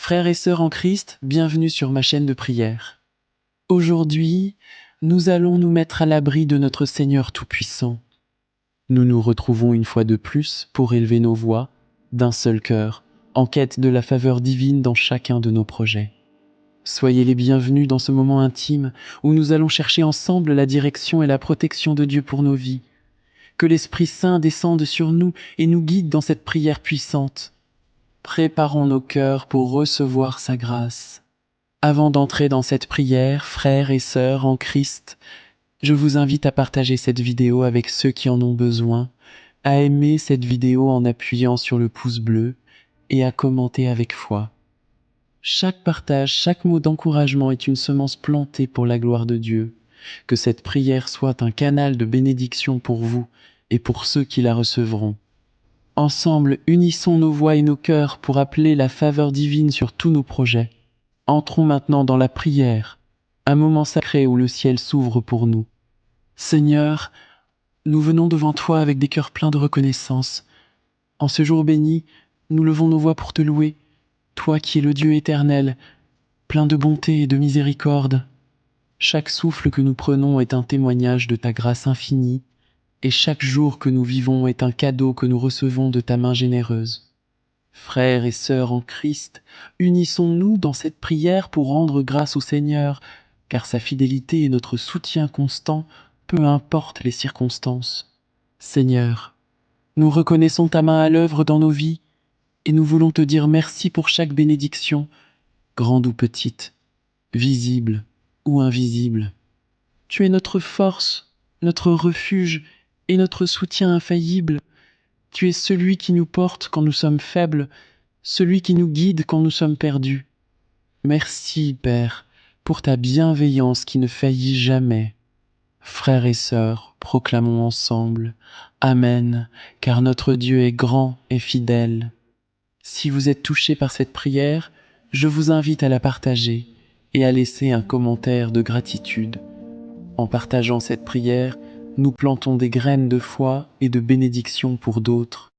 Frères et sœurs en Christ, bienvenue sur ma chaîne de prière. Aujourd'hui, nous allons nous mettre à l'abri de notre Seigneur Tout-Puissant. Nous nous retrouvons une fois de plus pour élever nos voix, d'un seul cœur, en quête de la faveur divine dans chacun de nos projets. Soyez les bienvenus dans ce moment intime où nous allons chercher ensemble la direction et la protection de Dieu pour nos vies. Que l'Esprit Saint descende sur nous et nous guide dans cette prière puissante. Préparons nos cœurs pour recevoir sa grâce. Avant d'entrer dans cette prière, frères et sœurs en Christ, je vous invite à partager cette vidéo avec ceux qui en ont besoin, à aimer cette vidéo en appuyant sur le pouce bleu et à commenter avec foi. Chaque partage, chaque mot d'encouragement est une semence plantée pour la gloire de Dieu. Que cette prière soit un canal de bénédiction pour vous et pour ceux qui la recevront. Ensemble, unissons nos voix et nos cœurs pour appeler la faveur divine sur tous nos projets. Entrons maintenant dans la prière, un moment sacré où le ciel s'ouvre pour nous. Seigneur, nous venons devant toi avec des cœurs pleins de reconnaissance. En ce jour béni, nous levons nos voix pour te louer, toi qui es le Dieu éternel, plein de bonté et de miséricorde. Chaque souffle que nous prenons est un témoignage de ta grâce infinie, et chaque jour que nous vivons est un cadeau que nous recevons de ta main généreuse. Frères et sœurs en Christ, unissons-nous dans cette prière pour rendre grâce au Seigneur, car sa fidélité est notre soutien constant, peu importe les circonstances. Seigneur, nous reconnaissons ta main à l'œuvre dans nos vies, et nous voulons te dire merci pour chaque bénédiction, grande ou petite, visible ou invisible. Tu es notre force, notre refuge et notre soutien infaillible. Tu es celui qui nous porte quand nous sommes faibles, celui qui nous guide quand nous sommes perdus. Merci, Père, pour ta bienveillance qui ne faillit jamais. Frères et sœurs, proclamons ensemble « Amen », car notre Dieu est grand et fidèle. Si vous êtes touchés par cette prière, je vous invite à la partager et à laisser un commentaire de gratitude. En partageant cette prière, nous plantons des graines de foi et de bénédiction pour d'autres.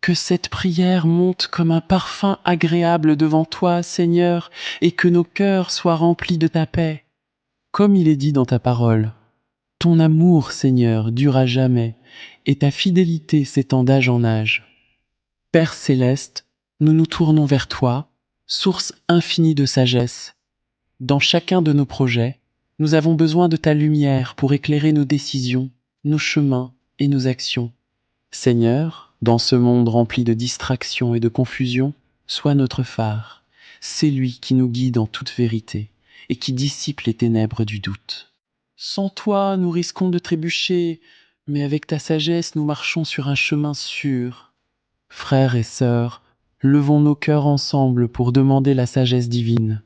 Que cette prière monte comme un parfum agréable devant toi, Seigneur, et que nos cœurs soient remplis de ta paix. Comme il est dit dans ta parole, ton amour, Seigneur, dure à jamais, et ta fidélité s'étend d'âge en âge. Père céleste, nous nous tournons vers toi, source infinie de sagesse. Dans chacun de nos projets, nous avons besoin de ta lumière pour éclairer nos décisions, nos chemins et nos actions. Seigneur, dans ce monde rempli de distractions et de confusion, sois notre phare. C'est lui qui nous guide en toute vérité et qui dissipe les ténèbres du doute. Sans toi, nous risquons de trébucher, mais avec ta sagesse, nous marchons sur un chemin sûr. Frères et sœurs, levons nos cœurs ensemble pour demander la sagesse divine.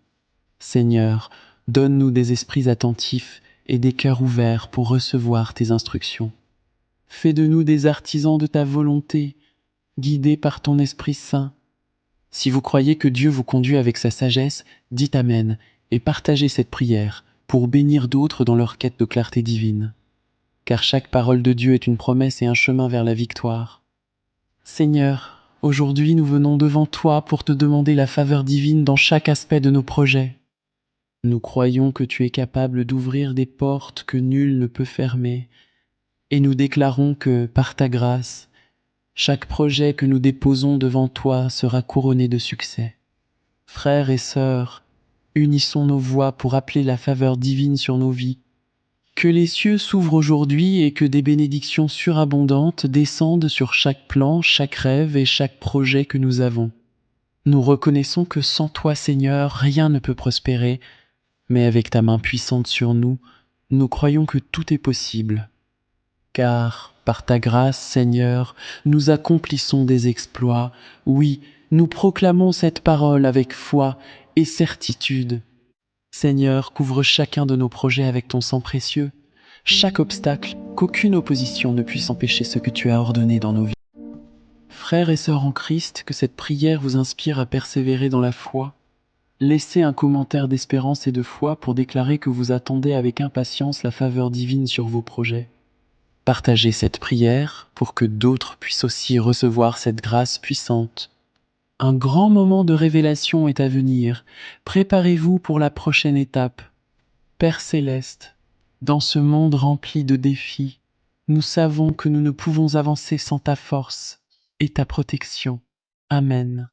Seigneur, donne-nous des esprits attentifs et des cœurs ouverts pour recevoir tes instructions. Fais de nous des artisans de ta volonté, guidés par ton Esprit Saint. Si vous croyez que Dieu vous conduit avec sa sagesse, dites Amen et partagez cette prière pour bénir d'autres dans leur quête de clarté divine. Car chaque parole de Dieu est une promesse et un chemin vers la victoire. Seigneur, aujourd'hui nous venons devant toi pour te demander la faveur divine dans chaque aspect de nos projets. Nous croyons que tu es capable d'ouvrir des portes que nul ne peut fermer, et nous déclarons que, par ta grâce, chaque projet que nous déposons devant toi sera couronné de succès. Frères et sœurs, unissons nos voix pour appeler la faveur divine sur nos vies. Que les cieux s'ouvrent aujourd'hui et que des bénédictions surabondantes descendent sur chaque plan, chaque rêve et chaque projet que nous avons. Nous reconnaissons que sans toi, Seigneur, rien ne peut prospérer, mais avec ta main puissante sur nous, nous croyons que tout est possible. Car, par ta grâce, Seigneur, nous accomplissons des exploits. Oui, nous proclamons cette parole avec foi et certitude. Seigneur, couvre chacun de nos projets avec ton sang précieux. Chaque obstacle, qu'aucune opposition ne puisse empêcher ce que tu as ordonné dans nos vies. Frères et sœurs en Christ, que cette prière vous inspire à persévérer dans la foi. Laissez un commentaire d'espérance et de foi pour déclarer que vous attendez avec impatience la faveur divine sur vos projets. Partagez cette prière pour que d'autres puissent aussi recevoir cette grâce puissante. Un grand moment de révélation est à venir. Préparez-vous pour la prochaine étape. Père céleste, dans ce monde rempli de défis, nous savons que nous ne pouvons avancer sans ta force et ta protection. Amen.